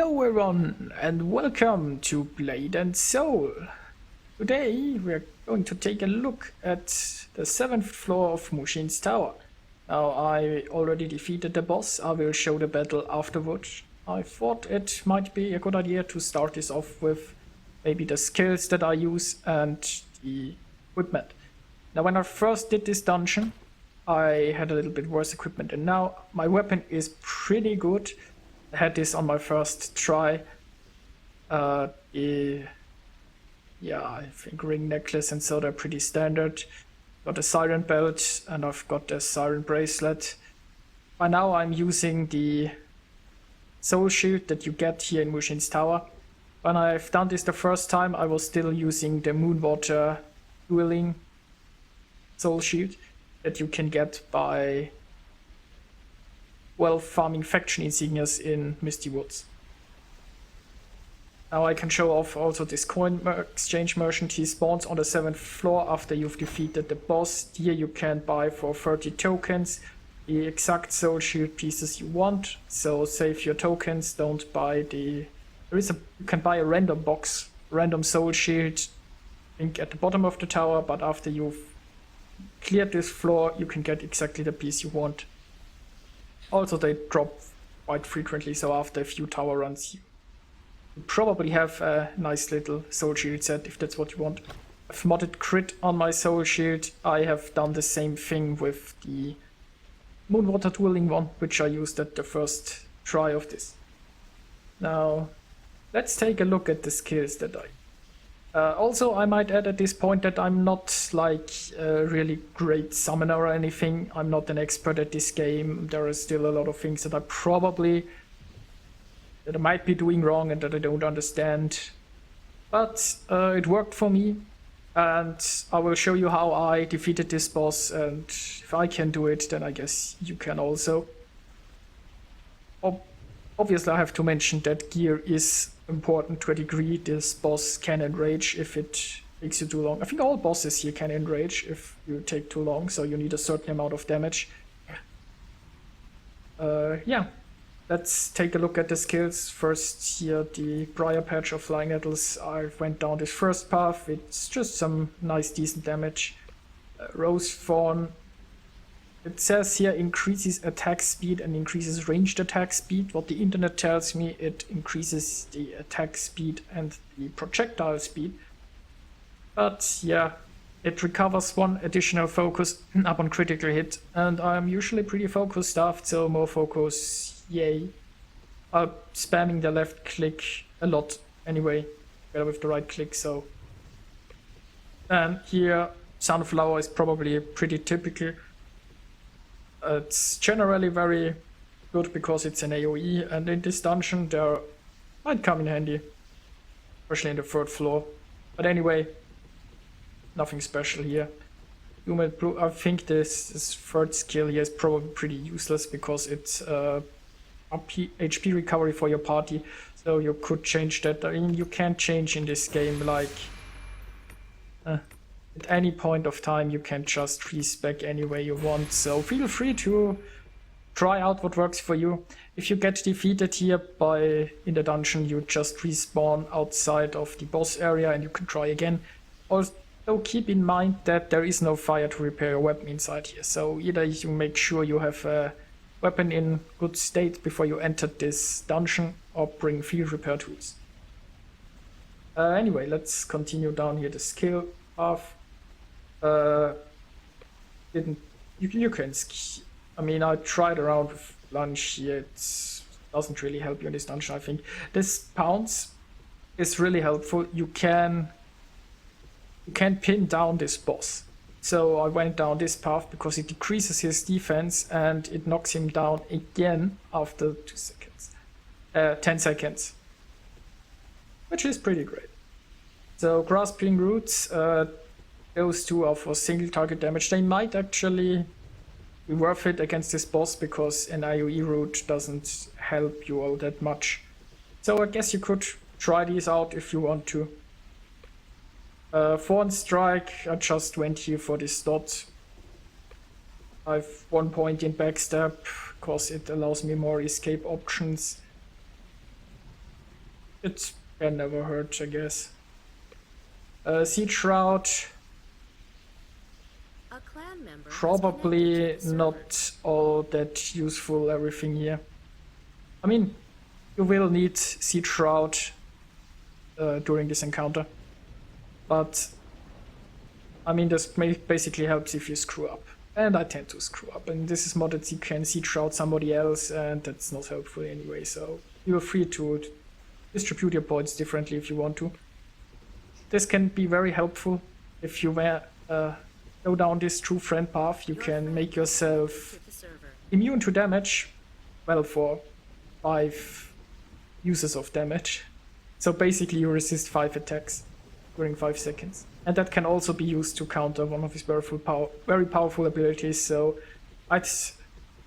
Hello everyone and welcome to Blade and Soul. Today we're going to take a look at the 7th floor of Mushin's tower. Now I already defeated the boss, I will show the battle afterwards. I thought it might be a good idea to start this off with maybe the skills that I use and the equipment. Now when I first did this dungeon I had a little bit worse equipment, and now my weapon is pretty good. I had this on my first try. I think ring necklace and so they're pretty standard. Got a siren belt and I've got the siren bracelet. By now I'm using the soul shield that you get here in Mushin's tower. When I've done this the first time I was still using the Moonwater dueling soul shield that you can get by farming faction insignias in Misty Woods. Now I can show off also this coin exchange merchant. He spawns on the 7th floor after you've defeated the boss. Here you can buy for 30 tokens the exact soul shield pieces you want. So save your tokens, don't buy you can buy a random box, random soul shield, I think at the bottom of the tower, but after you've cleared this floor you can get exactly the piece you want. Also they drop quite frequently, so after a few tower runs you probably have a nice little soul shield set if that's what you want. I've modded crit on my soul shield. I have done the same thing with the Moonwater dueling one, which I used at the first try of this. Now let's take a look at the skills that also, I might add at this point that I'm not like a really great summoner or anything. I'm not an expert at this game. There are still a lot of things that I might be doing wrong and that I don't understand. But it worked for me, and I will show you how I defeated this boss, and if I can do it, then I guess you can also. Obviously I have to mention that gear is important to a degree. This boss can enrage if it takes you too long. I think all bosses here can enrage if you take too long, so you need a certain amount of damage. Let's take a look at the skills. First here, the Briar Patch of Flying Nettles. I went down this first path, it's just some nice decent damage. Rose Thorn. It says here increases attack speed and increases ranged attack speed. What the internet tells me, it increases the attack speed and the projectile speed. But yeah, it recovers 1 additional focus upon critical hit, and I'm usually pretty focus staffed, so more focus, yay. I'm spamming the left click a lot anyway, together with the right click, so. And here, Sunflower is probably pretty typical. It's generally very good because it's an AoE, and in this dungeon there might come in handy, especially in the 3rd floor. But anyway, nothing special here. Humid Blue, I think this 3rd skill here is probably pretty useless because it's up HP recovery for your party, so you could change that. I mean, you can't change in this game like at any point of time. You can just respec any way you want, so feel free to try out what works for you. If you get defeated here in the dungeon, you just respawn outside of the boss area and you can try again. Also keep in mind that there is no fire to repair your weapon inside here, so either you make sure you have a weapon in good state before you enter this dungeon or bring field repair tools. Anyway, let's continue down here the skill path. You can ski. I mean, I tried around with lunge here. It doesn't really help you in this dungeon, I think. This pounce is really helpful. You can pin down this boss. So I went down this path because it decreases his defense and it knocks him down again after 10 seconds, which is pretty great. So grasping roots. Those two are for single target damage. They might actually be worth it against this boss because an AoE root doesn't help you all that much. So I guess you could try these out if you want to. Thorn Strike, I just went here for this dot. I've 1 point in backstab because it allows me more escape options. it can never hurt, I guess. Siege Shroud, A clan member has probably connected to the server. not all that useful, everything here. I mean, you will need Siege Shroud during this encounter. But, I mean, this basically helps if you screw up. And I tend to screw up. And this is more that you can Siege Shroud somebody else, and that's not helpful anyway. So you're free to distribute your points differently if you want to. This can be very helpful if you go down this true friend path. You can make yourself immune to damage, well, for 5 uses of damage. So basically you resist 5 attacks during 5 seconds. And that can also be used to counter one of his very powerful abilities, so it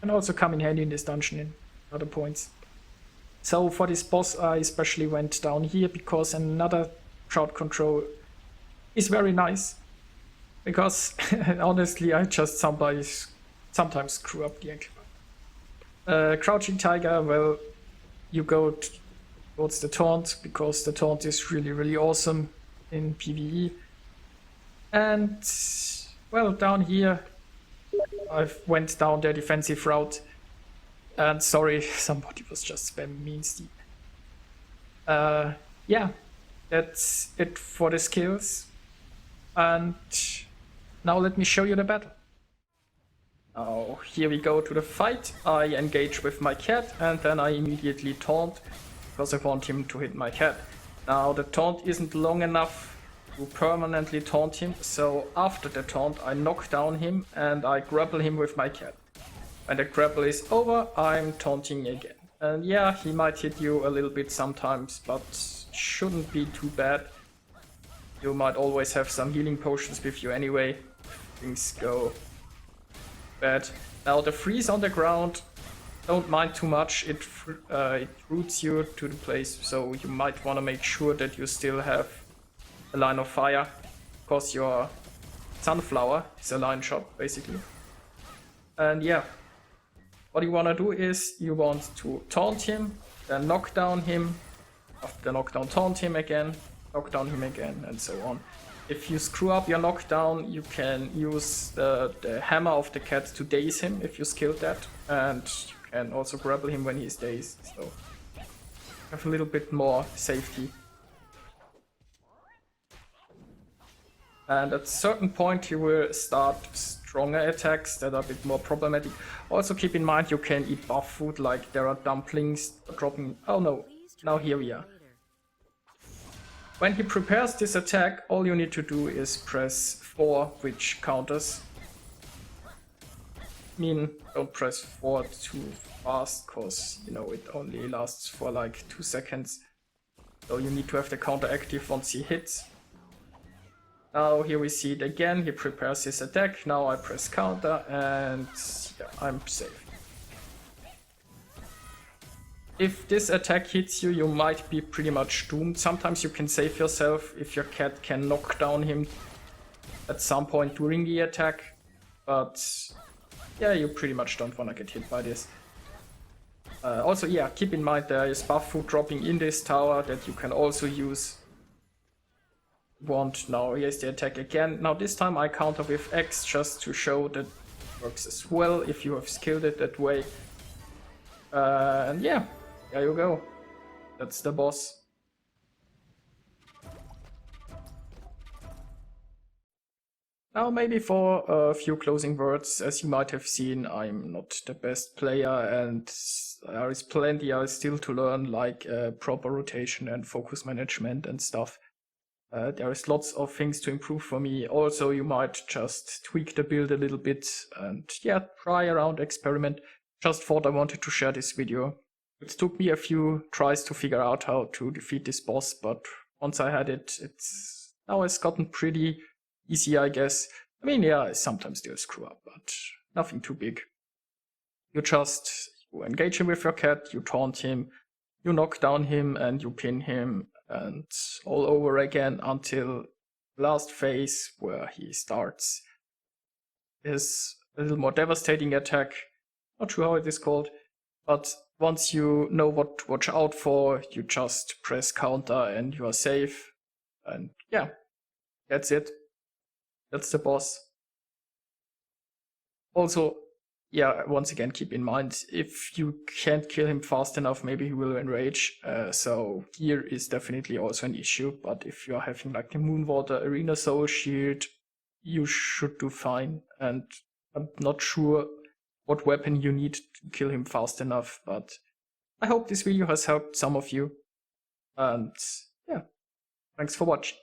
can also come in handy in this dungeon in other points. So for this boss I especially went down here because another crowd control is very nice. Because honestly I just sometimes screw up the encounter. Crouching Tiger, well, you go towards the taunt because the taunt is really awesome in PvE. And well, down here I went down their defensive route. And sorry, somebody was just spamming me in Steam. Yeah, that's it for the skills. And now let me show you the battle. Now, here we go to the fight. I engage with my cat and then I immediately taunt because I want him to hit my cat. Now, the taunt isn't long enough to permanently taunt him, so after the taunt I knock down him and I grapple him with my cat. When the grapple is over, I'm taunting again. And yeah, he might hit you a little bit sometimes, but shouldn't be too bad. You might always have some healing potions with you anyway. Things go bad. Now the freeze on the ground, don't mind too much. It roots you to the place, so you might want to make sure that you still have a line of fire, because your sunflower is a line shot basically. And yeah, what you want to do is you want to taunt him, then knock down him, after the knockdown taunt him again, knock down him again, and so on. If you screw up your knockdown, you can use the hammer of the cat to daze him if you skilled that, and you can also grapple him when he's dazed, so have a little bit more safety. And at a certain point you will start stronger attacks that are a bit more problematic. Also keep in mind you can eat buff food, like there are dumplings dropping... Oh no, now here we are. When he prepares this attack, all you need to do is press 4, which counters. I mean, don't press 4 too fast, cause you know it only lasts for like 2 seconds. So you need to have the counter active once he hits. Now here we see it again, he prepares his attack, now I press counter and yeah, I'm safe. If this attack hits you, you might be pretty much doomed. Sometimes you can save yourself if your cat can knock down him at some point during the attack, but yeah, you pretty much don't want to get hit by this. Also, yeah, keep in mind there is buff food dropping in this tower that you can also use. Now here's the attack again. Now this time I counter with X just to show that it works as well if you have skilled it that way. And yeah, there you go. That's the boss. Now maybe for a few closing words. As you might have seen, I'm not the best player and there is plenty still to learn, like proper rotation and focus management and stuff. There is lots of things to improve for me. Also, you might just tweak the build a little bit and yeah, try around, experiment. Just thought I wanted to share this video. It took me a few tries to figure out how to defeat this boss, but once I had it, now it's gotten pretty easy, I guess. I mean, yeah, I sometimes still screw up, but nothing too big. You engage him with your cat, you taunt him, you knock down him, and you pin him, and all over again until the last phase where he starts his a little more devastating attack. Not sure how it is called. But once you know what to watch out for, you just press counter and you are safe. And yeah, that's it. That's the boss. Also, yeah, once again, keep in mind, if you can't kill him fast enough, maybe he will enrage. So gear is definitely also an issue. But if you're having like the Moonwater Arena Soul Shield, you should do fine. And I'm not sure what weapon you need to kill him fast enough, but I hope this video has helped some of you. And yeah, thanks for watching.